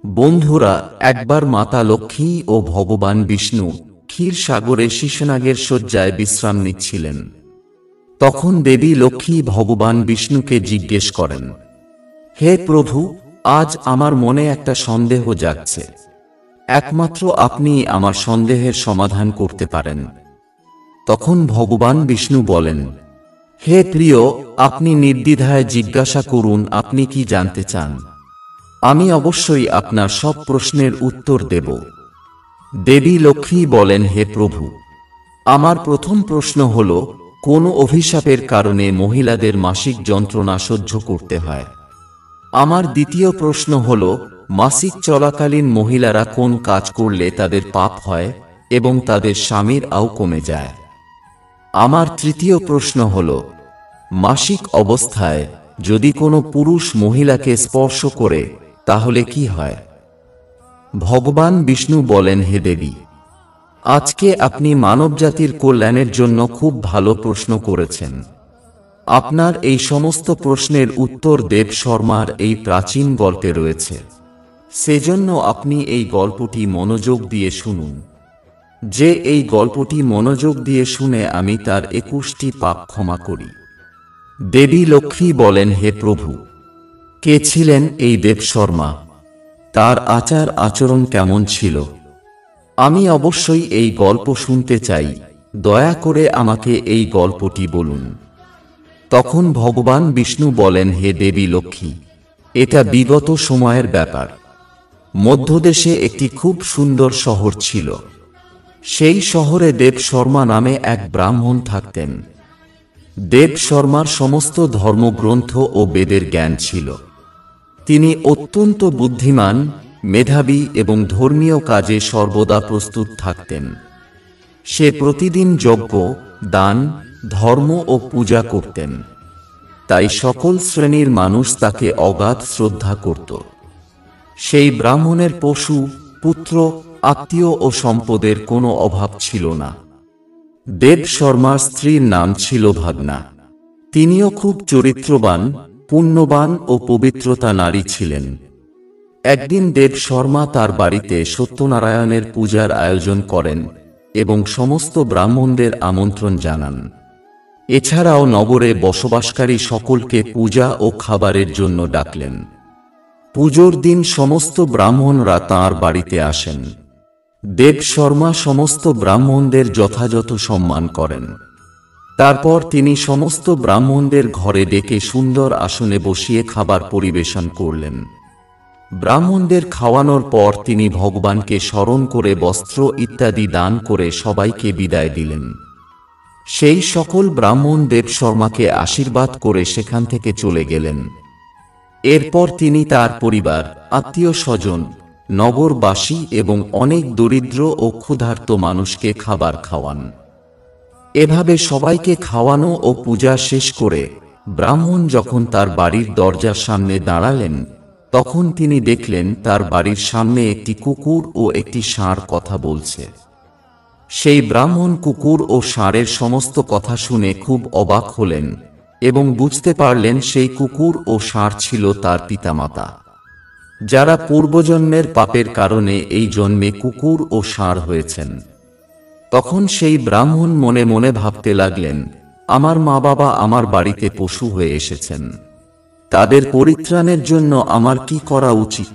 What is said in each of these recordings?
বন্ধুরা, একবার মাতা লক্ষ্মী ও ভগবান বিষ্ণু ক্ষীরসাগরে শিশুনাগের শয্যায় বিশ্রাম নিচ্ছিলেন। তখন দেবী লক্ষ্মী ভগবান বিষ্ণুকে জিজ্ঞেস করেন, হে প্রভু, আজ আমার মনে একটা সন্দেহ জাগছে। একমাত্র আপনি আমার সন্দেহের সমাধান করতে পারেন। তখন ভগবান বিষ্ণু বলেন, হে প্রিয়, আপনি নির্দ্বিধায় জিজ্ঞাসা করুন, আপনি কি জানতে চান। আমি অবশ্যই আপনার সব প্রশ্নের উত্তর দেব। দেবী লক্ষ্মী বলেন, হে প্রভু, আমার প্রথম প্রশ্ন হল, কোন অভিশাপের কারণে মহিলাদের মাসিক যন্ত্রণা সহ্য করতে হয়? আমার দ্বিতীয় প্রশ্ন হল, মাসিক চলাকালীন মহিলারা কোন কাজ করলে তাদের পাপ হয় এবং তাদের স্বামীর আয়ু কমে যায়? আমার তৃতীয় প্রশ্ন হল, মাসিক অবস্থায় যদি কোনো পুরুষ মহিলাকে স্পর্শ করে তাহলে কি হয়? ভগবান বিষ্ণু বলেন, হে দেবী, আজকে আপনি মানবজাতির কল্যাণের জন্য খুব ভালো প্রশ্ন করেছেন। আপনার এই সমস্ত প্রশ্নের উত্তর দেব শর্মার এই প্রাচীন গল্পে রয়েছে। সেজন্য আপনি এই গল্পটি মনোযোগ দিয়ে শুনুন। যে এই গল্পটি মনোযোগ দিয়ে শুনে আমি তার 21টি পাপ ক্ষমা করি। দেবী লক্ষ্মী বলেন, হে প্রভু, কে ছিলেন এই দেব শর্মা? তার আচার আচরণ কেমন ছিল? আমি অবশ্যই এই গল্প শুনতে চাই। দয়া করে আমাকে এই গল্পটি বলুন। তখন ভগবান বিষ্ণু বলেন, হে দেবী লক্ষ্মী, এটা বিগত সময়ের ব্যাপার। মধ্যদেশে একটি খুব সুন্দর শহর ছিল। সেই শহরে দেব শর্মা নামে এক ব্রাহ্মণ থাকতেন। দেব শর্মার সমস্ত ধর্মগ্রন্থ ও বেদের জ্ঞান ছিল। তিনি অত্যন্ত বুদ্ধিমান, মেধাবী এবং ধর্মীয় কাজে সর্বদা প্রস্তুত থাকতেন। সে প্রতিদিন যজ্ঞ, দান, ধর্ম ও পূজা করতেন। তাই সকল শ্রেণীর মানুষ তাকে অগাধ শ্রদ্ধা করত। সেই ব্রাহ্মণের পশু, পুত্র, আত্মীয় ও সম্পদের কোনো অভাব ছিল না। দেব শর্মার স্ত্রীর নাম ছিল ভাবনা। তিনিও খুব চরিত্রবান, পুণ্যবান ও পবিত্রতা নারী ছিলেন। একদিন দেব শর্মা তার বাড়িতে সত্যনারায়ণের পূজার আয়োজন করেন এবং সমস্ত ব্রাহ্মণদের আমন্ত্রণ জানান। এছাড়াও নগরে বসবাসকারী সকলকে পূজা ও খাবারের জন্য ডাকলেন। পুজোর দিন সমস্ত ব্রাহ্মণরা তাঁর বাড়িতে আসেন। দেব শর্মা সমস্ত ব্রাহ্মণদের যথাযথ সম্মান করেন। তারপর তিনি সমস্ত ব্রাহ্মণদের ঘরে ডেকে সুন্দর আসনে বসিয়ে খাবার পরিবেশন করলেন। ব্রাহ্মণদের খাওয়ানোর পর তিনি ভগবানকে স্মরণ করে বস্ত্র ইত্যাদি দান করে সবাইকে বিদায় দিলেন। সেই সকল ব্রাহ্মণ দেব শর্মাকে আশীর্বাদ করে সেখান থেকে চলে গেলেন। এরপর তিনি তার পরিবার, আত্মীয় স্বজন, নগরবাসী এবং অনেক দরিদ্র ও ক্ষুধার্ত মানুষকে খাবার খাওয়ান। এভাবে সবাইকে খাওয়ানো ও পূজা শেষ করে ব্রাহ্মণ যখন তার বাড়ির দরজার সামনে দাঁড়ালেন, তখন তিনি দেখলেন তার বাড়ির সামনে একটি কুকুর ও একটি ষাঁড় কথা বলছে। সেই ব্রাহ্মণ কুকুর ও ষাঁড়ের সমস্ত কথা শুনে খুব অবাক হলেন এবং বুঝতে পারলেন সেই কুকুর ও ষাঁড় ছিল তার পিতামাতা, যারা পূর্বজন্মের পাপের কারণে এই জন্মে কুকুর ও ষাঁড় হয়েছেন। তখন সেই ব্রাহ্মণ মনে মনে ভাবতে লাগলেন, আমার মা বাবা আমার বাড়িতে পশু হয়ে এসেছেন, তাদের পরিত্রাণের জন্য আমার কি করা উচিত?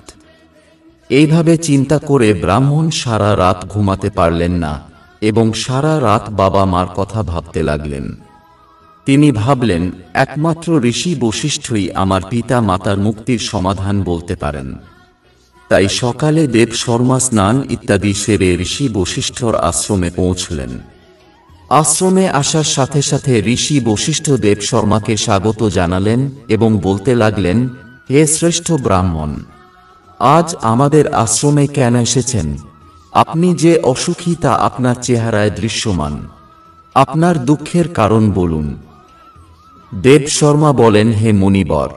এইভাবে চিন্তা করে ব্রাহ্মণ সারা রাত ঘুমাতে পারলেন না এবং সারা রাত বাবা মার কথা ভাবতে লাগলেন। তিনি ভাবলেন, একমাত্র ঋষি বশিষ্ঠই আমার পিতা মাতার মুক্তির সমাধান বলতে পারেন। তাই সকালে দেব শর্মা স্নান ইত্যাদি সেরে ঋষি বশিষ্ঠর আশ্রমে পৌঁছলেন। আশ্রমে আসার সাথে সাথে ঋষি বশিষ্ঠ দেব শর্মাকে স্বাগত জানালেন এবং বলতে লাগলেন, হে শ্রেষ্ঠ ব্রাহ্মণ, আজ আমাদের আশ্রমে কেন এসেছেন? আপনি যে অসুখী তা আপনার চেহারায় দৃশ্যমান। আপনার দুঃখের কারণ বলুন। দেব শর্মা বলেন, হে মুনিবর,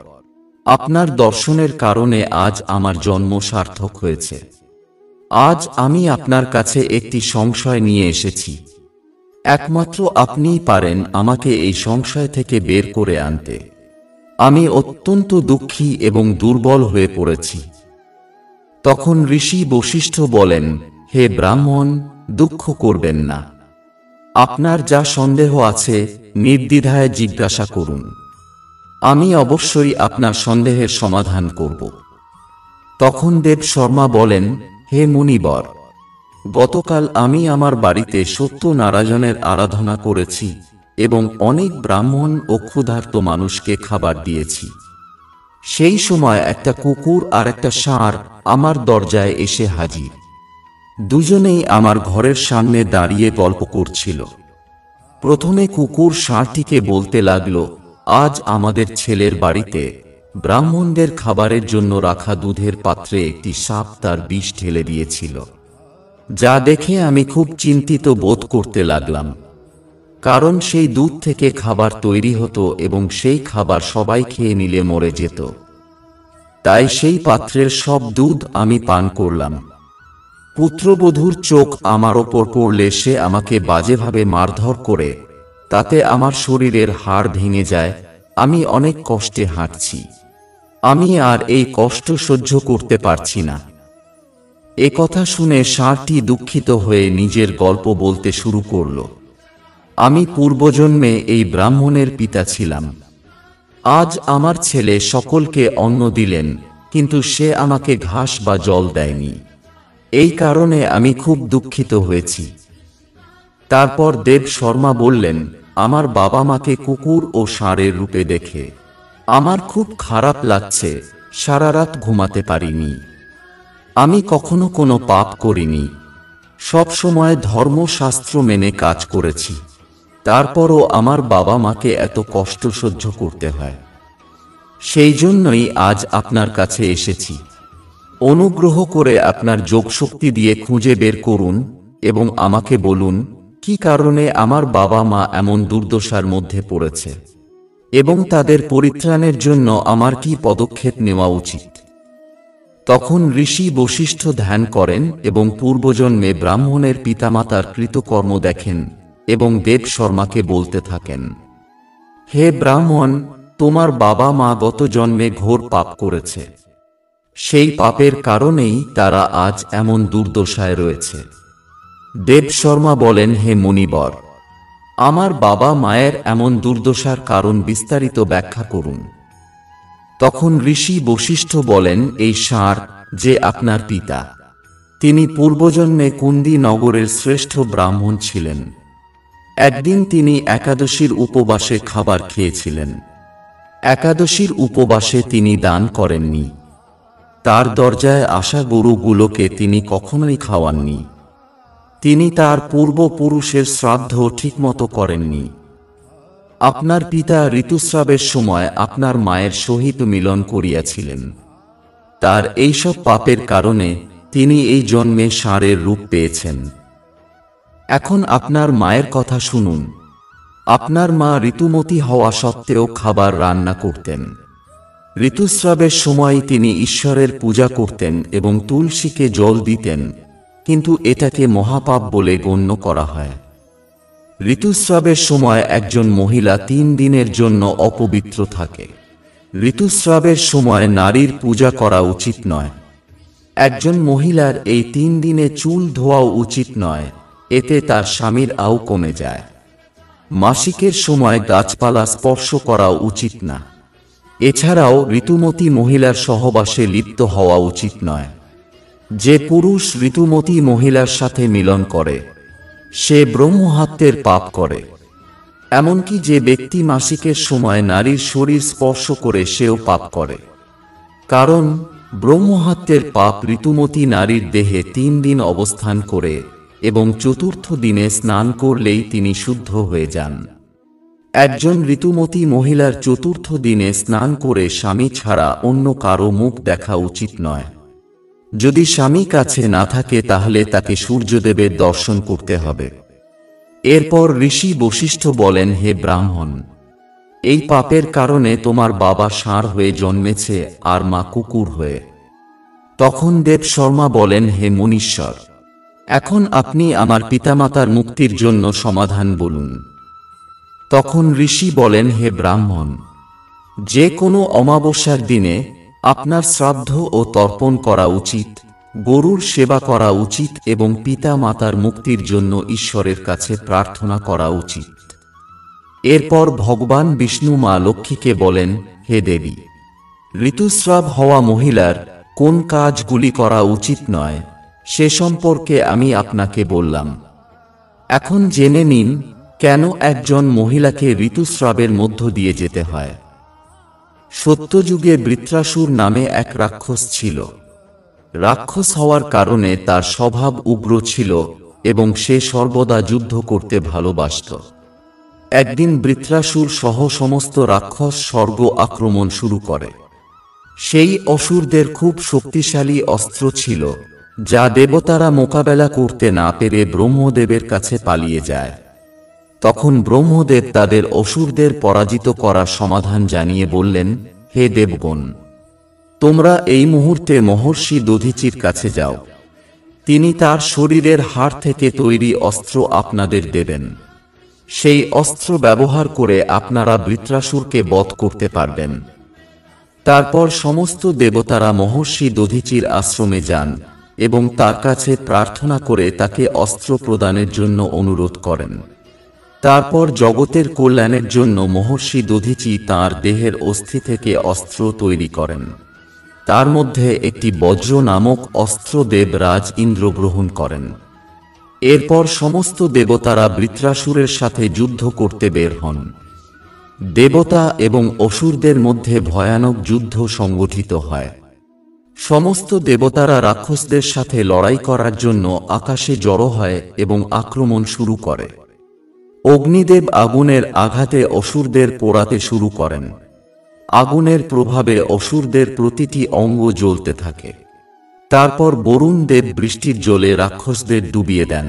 আপনার দর্শনের কারণে আজ আমার জন্ম সার্থক হয়েছে। আজ আমি আপনার কাছে একটি সংশয় নিয়ে এসেছি। একমাত্র আপনিই পারেন আমাকে এই সংশয় থেকে বের করে আনতে। আমি অত্যন্ত দুঃখী এবং দুর্বল হয়ে পড়েছি। তখন ঋষি বশিষ্ঠ বলেন, হে ব্রাহ্মণ, দুঃখ করবেন না। আপনার যা সন্দেহ আছে নির্দ্বিধায় জিজ্ঞাসা করুন। আমি অবশ্যই আপনার সন্দেহের সমাধান করব। তখন দেব শর্মা বলেন, হে মুনিবর, গতকাল আমি আমার বাড়িতে সত্যনারায়ণের আরাধনা করেছি এবং অনেক ব্রাহ্মণ ও ক্ষুধার্ত মানুষকে খাবার দিয়েছি। সেই সময় একটা কুকুর আর একটা ষাঁড় আমার দরজায় এসে হাজির। দুজনেই আমার ঘরের সামনে দাঁড়িয়ে গল্প করছিল। প্রথমে কুকুর ষাঁড়টিকে বলতে লাগল, আজ আমাদের ছেলের বাড়িতে ব্রাহ্মণদের খাবারের জন্য রাখা দুধের পাত্রে একটি সাপ তার বিষ ঢেলে দিয়েছিল, যা দেখে আমি খুব চিন্তিত বোধ করতে লাগলাম। কারণ সেই দুধ থেকে খাবার তৈরি হতো এবং সেই খাবার সবাই খেয়ে নিলে মরে যেত। তাই সেই পাত্রের সব দুধ আমি পান করলাম। পুত্রবধূর চোখ আমার ওপর পড়লে সে আমাকে বাজেভাবে মারধর করে, তাতে আমার শরীরের হাড় ভেঙে যায়। আমি অনেক কষ্টে হাঁটছি। আমি আর এই কষ্ট সহ্য করতে পারছি না। এ কথা শুনে ষাঁড়টি দুঃখিত হয়ে নিজের গল্প বলতে শুরু করল। আমি পূর্বজন্মে এই ব্রাহ্মণের পিতা ছিলাম। আজ আমার ছেলে সকলকে অন্ন দিলেন, কিন্তু সে আমাকে ঘাস বা জল দেয়নি। এই কারণে আমি খুব দুঃখিত হয়েছি। তারপর দেব শর্মা বললেন, আমার বাবা মাকে কুকুর ও ষাঁড়ের রূপে দেখে আমার খুব খারাপ লাগছে। সারা রাত ঘুমাতে পারিনি। আমি কখনো কোনো পাপ করিনি, সব সময় ধর্মশাস্ত্র মেনে কাজ করেছি। তারপরও আমার বাবা মাকে এত কষ্ট সহ্য করতে হয়। সেই জন্যই আজ আপনার কাছে এসেছি। অনুগ্রহ করে আপনার যোগশক্তি দিয়ে খুঁজে বের করুন এবং আমাকে বলুন কি কারণে আমার বাবা মা এমন দুর্দশার মধ্যে পড়েছে এবং তাদের পরিত্রাণের জন্য আমার কি পদক্ষেপ নেওয়া উচিত। তখন ঋষি বশিষ্ঠ ধ্যান করেন এবং পূর্বজন্মে ব্রাহ্মণের পিতামাতার কৃতকর্ম দেখেন এবং দেব শর্মাকে বলতে থাকেন, হে ব্রাহ্মণ, তোমার বাবা মা গত জন্মে ঘোর পাপ করেছে। সেই পাপের কারণেই তারা আজ এমন দুর্দশায় রয়েছে। দেব শর্মা বলেন, হে মুনিবর, আমার বাবা মায়ের এমন দুর্দশার কারণ বিস্তারিত ব্যাখ্যা করুন। তখন ঋষি বশিষ্ঠ বলেন, এই ষাঁড় যে আপনার পিতা, তিনি পূর্বজন্মে কুন্দি নগরের শ্রেষ্ঠ ব্রাহ্মণ ছিলেন। একদিন তিনি একাদশীর উপবাসে খাবার খেয়েছিলেন। একাদশীর উপবাসে তিনি দান করেননি। তার দরজায় আসা গরুগুলোকে তিনি কখনোই খাওয়াননি। তিনি তার পূর্বপুরুষের শ্রাদ্ধ ঠিকমতো করেননি। আপনার পিতা ঋতুস্রাবের সময় আপনার মায়ের সহিত মিলন করিয়াছিলেন। তার এইসব পাপের কারণে তিনি এই জন্মে ষাঁড়ের রূপ পেয়েছেন। এখন আপনার মায়ের কথা শুনুন। আপনার মা ঋতুমতী হওয়া সত্ত্বেও খাবার রান্না করতেন। ঋতুস্রাবের সময় তিনি ঈশ্বরের পূজা করতেন এবং তুলসীকে জল দিতেন, কিন্তু এটাকে মহাপাপ বলে গণ্য করা হয়। ঋতুস্রাবের সময় একজন মহিলা 3 দিনের জন্য অপবিত্র থাকে। ঋতুস্রাবের সময় নারীর পূজা করা উচিত নয়। একজন মহিলার এই 3 দিনে চুল ধোয়াও উচিত নয়, এতে তার স্বামীর আয়ু কমে যায়। মাসিকের সময় গাছপালা স্পর্শ করা উচিত না। এছাড়াও ঋতুমতী মহিলার সহবাসে লিপ্ত হওয়া উচিত নয়। যে পুরুষ ঋতুমতী মহিলার সাথে মিলন করে সে ব্রহ্মহত্যের পাপ করে। এমনকি যে ব্যক্তি মাসিকের সময় নারীর শরীর স্পর্শ করে সেও পাপ করে। কারণ ব্রহ্মহত্যের পাপ ঋতুমতী নারীর দেহে 3 দিন অবস্থান করে এবং চতুর্থ দিনে স্নান করলেই তিনি শুদ্ধ হয়ে যান। একজন ঋতুমতী মহিলার চতুর্থ দিনে স্নান করে স্বামী ছাড়া অন্য কারো মুখ দেখা উচিত নয়। যদি স্বামী কাছে না থাকে তাহলে তাকে সূর্যদেবের দর্শন করতে হবে। এরপর ঋষি বশিষ্ঠ বলেন, হে ব্রাহ্মণ, এই পাপের কারণে তোমার বাবা ষাঁড় হয়ে জন্মেছে আর মা কুকুর হয়ে। তখন দেব শর্মা বলেন, হে মুনীশ্বর, এখন আপনি আমার পিতামাতার মুক্তির জন্য সমাধান বলুন। তখন ঋষি বলেন, হে ব্রাহ্মণ, যে কোনো অমাবস্যার দিনে আপনার শ্রাদ্ধ ও তর্পণ করা উচিত গরুর সেবা করা উচিত এবং পিতা মাতার মুক্তির জন্য ঈশ্বরের কাছে প্রার্থনা করা উচিত। এরপর ভগবান বিষ্ণু মা লক্ষ্মীকে বলেন, হে দেবী, ঋতুস্রাব হওয়া মহিলার কোন কাজগুলি করা উচিত নয় সে সম্পর্কে আমি আপনাকে বললাম। এখন জেনে নিন কেন একজন মহিলাকে ঋতুস্রাবের মধ্য দিয়ে যেতে হয়। সত্যযুগে বৃত্রাসুর নামে এক রাক্ষস ছিল। রাক্ষস হওয়ার কারণে তার স্বভাব উগ্র ছিল এবং সে সর্বদা যুদ্ধ করতে ভালোবাসত। একদিন বৃত্রাসুর সহ সমস্ত রাক্ষস স্বর্গ আক্রমণ শুরু করে। সেই অসুরদের খুব শক্তিশালী অস্ত্র ছিল, যা দেবতারা মোকাবেলা করতে না পেরে ব্রহ্মদেবের কাছে পালিয়ে যায়। তখন ব্রহ্মদেব তাদের অসুরদের পরাজিত করার সমাধান জানিয়ে বললেন, হে দেবগণ, তোমরা এই মুহূর্তে মহর্ষি দধীচির কাছে যাও। তিনি তার শরীরের হাড় থেকে তৈরি অস্ত্র আপনাদের দেবেন। সেই অস্ত্র ব্যবহার করে আপনারা বৃত্রাসুরকে বধ করতে পারবেন। তারপর সমস্ত দেবতারা মহর্ষি দধীচির আশ্রমে যান এবং তার কাছে প্রার্থনা করে তাকে অস্ত্র প্রদানের জন্য অনুরোধ করেন। তারপর জগতের কল্যাণের জন্য মহর্ষি দধীচি তাঁর দেহের অস্থি থেকে অস্ত্র তৈরি করেন। তার মধ্যে একটি বজ্র নামক অস্ত্র দেবরাজ ইন্দ্র গ্রহণ করেন। এরপর সমস্ত দেবতারা বৃত্রাসুরের সাথে যুদ্ধ করতে বের হন। দেবতা এবং অসুরদের মধ্যে ভয়ানক যুদ্ধ সংগঠিত হয়। সমস্ত দেবতারা রাক্ষসদের সাথে লড়াই করার জন্য আকাশে জড়ো হয় এবং আক্রমণ শুরু করে। অগ্নিদেব আগুনের আঘাতে অসুরদের পোড়াতে শুরু করেন। আগুনের প্রভাবে অসুরদের প্রতিটি অঙ্গ জ্বলতে থাকে। তারপর বরুণ দেব বৃষ্টির জলে রাক্ষসদের ডুবিয়ে দেন,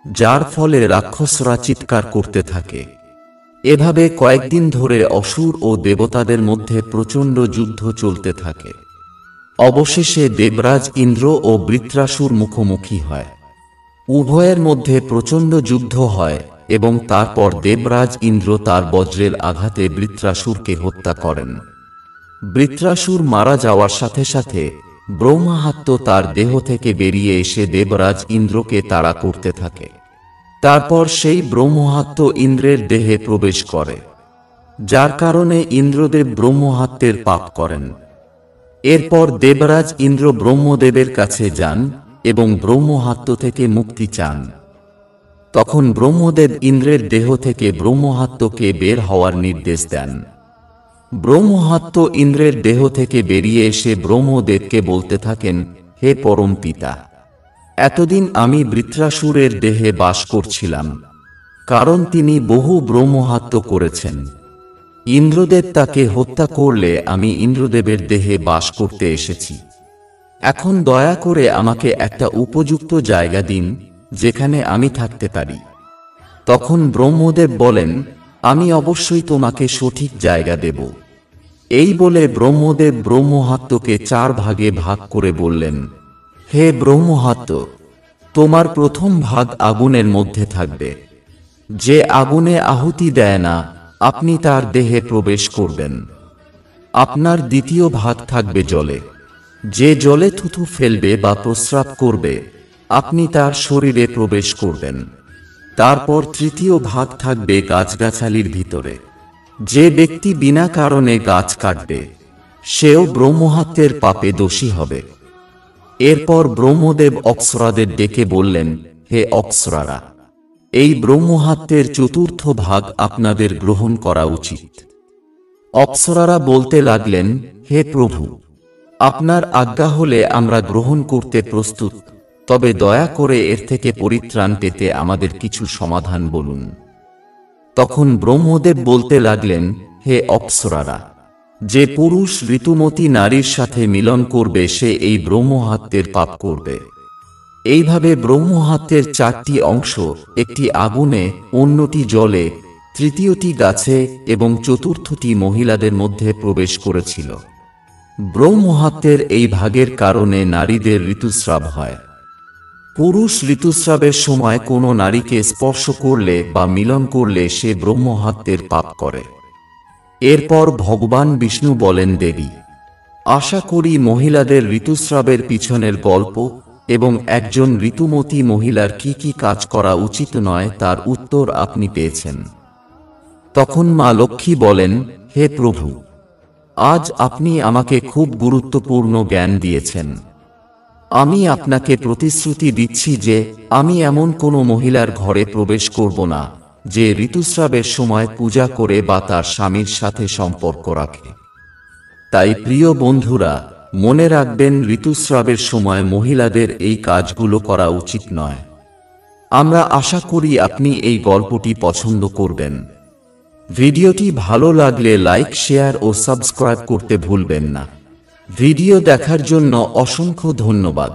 যার ফলে রাক্ষসরা চিৎকার করতে থাকে। এভাবে কয়েকদিন ধরে অসুর ও দেবতাদের মধ্যে প্রচণ্ড যুদ্ধ চলতে থাকে। অবশেষে দেবরাজ ইন্দ্র ও বৃত্রাসুর মুখোমুখি হয়। উভয়ের মধ্যে প্রচণ্ড যুদ্ধ হয় এবং তারপর দেবরাজ ইন্দ্র তার বজ্রের আঘাতে বৃত্রাসুরকে হত্যা করেন। বৃত্রাসুর মারা যাওয়ার সাথে সাথে ব্রহ্মাহাত্য তার দেহ থেকে বেরিয়ে এসে দেবরাজ ইন্দ্রকে তাড়া করতে থাকে। তারপর সেই ব্রহ্মহাত্য ইন্দ্রের দেহে প্রবেশ করে, যার কারণে ইন্দ্রদেব ব্রহ্মহাত্যের পাপ করেন। এরপর দেবরাজ ইন্দ্র ব্রহ্মদেবের কাছে যান এবং ব্রহ্মহাত্য থেকে মুক্তি চান। তখন ব্রহ্মদেব ইন্দ্রের দেহ থেকে ব্রহ্মহাত্যকে বের হওয়ার নির্দেশ দেন। ব্রহ্মহাত্য ইন্দ্রের দেহ থেকে বেরিয়ে এসে ব্রহ্মদেবকে বলতে থাকেন, হে পরম পিতা, এতদিন আমি বৃত্রাসুরের দেহে বাস করছিলাম, কারণ তিনি বহু ব্রহ্মহাত্য করেছেন। ইন্দ্রদেব তাকে হত্যা করলে আমি ইন্দ্রদেবের দেহে বাস করতে এসেছি। এখন দয়া করে আমাকে একটা উপযুক্ত জায়গা দিন যেখানে আমি থাকতে পারি। তখন ব্রহ্মদেব বলেন, আমি অবশ্যই তোমাকে সঠিক জায়গা দেব। এই বলে ব্রহ্মদেব ব্রহ্মহাত্যকে 4 ভাগে ভাগ করে বললেন, হে ব্রহ্মহাত্য, তোমার প্রথম ভাগ আগুনের মধ্যে থাকবে। যে আগুনে আহুতি দেয় না, আপনি তার দেহে প্রবেশ করবেন। আপনার দ্বিতীয় ভাগ থাকবে জলে। যে জলে থুথু ফেলবে বা প্রস্রাব করবে, আপনি তার শরীরে প্রবেশ করবেন। তারপর তৃতীয় ভাগ থাকবে গাছগাছালির ভিতরে। যে ব্যক্তি বিনা কারণে গাছ কাটবে, সেও ব্রহ্মহাত্যের পাপে দোষী হবে। এরপর ব্রহ্মদেব অপ্সরাদের ডেকে বললেন, হে অপ্সরারা, এই ব্রহ্মহাত্যের চতুর্থ ভাগ আপনাদের গ্রহণ করা উচিত। অপ্সরারা বলতে লাগলেন, হে প্রভু, আপনার আজ্ঞা হলে আমরা গ্রহণ করতে প্রস্তুত, তবে দয়া করে এর থেকে পরিত্রাণ পেতে আমাদের কিছু সমাধান বলুন। তখন ব্রহ্মদেব বলতে লাগলেন, হে অপ্সরারা, যে পুরুষ ঋতুমতী নারীর সাথে মিলন করবে সে এই ব্রহ্মহাত্যের পাপ করবে। এইভাবে ব্রহ্মহাত্যের 4টি অংশ, একটি আগুনে, অন্যটি জলে, তৃতীয়টি গাছে এবং চতুর্থটি মহিলাদের মধ্যে প্রবেশ করেছিল। ব্রহ্মহাত্যের এই ভাগের কারণে নারীদের ঋতুস্রাব হয়। পুরুষ ঋতুস্রাবের সময় কোনো নারীকে স্পর্শ করলে বা মিলন করলে সে ব্রহ্মহাত্যের পাপ করে। এরপর ভগবান বিষ্ণু বলেন, দেবী, আশা করি মহিলাদের ঋতুস্রাবের পিছনের গল্প এবং একজন ঋতুমতী মহিলার কি কি কাজ করা উচিত নয় তার উত্তর আপনি পেয়েছেন। তখন মা লক্ষ্মী বলেন, হে প্রভু, আজ আপনি আমাকে খুব গুরুত্বপূর্ণ জ্ঞান দিয়েছেন। আমি আপনাকে প্রতিশ্রুতি দিচ্ছি যে আমি এমন কোনো মহিলার ঘরে প্রবেশ করব না যে ঋতুস্রাবের সময় পূজা করে বা তার স্বামীর সাথে সম্পর্ক রাখে। তাই প্রিয় বন্ধুরা, মনে রাখবেন ঋতুস্রাবের সময় মহিলাদের এই কাজগুলো করা উচিত নয়। আমরা আশা করি আপনি এই গল্পটি পছন্দ করবেন। ভিডিওটি ভালো লাগলে লাইক, শেয়ার ও সাবস্ক্রাইব করতে ভুলবেন না। ভিডিও দেখার জন্য অসংখ্য ধন্যবাদ।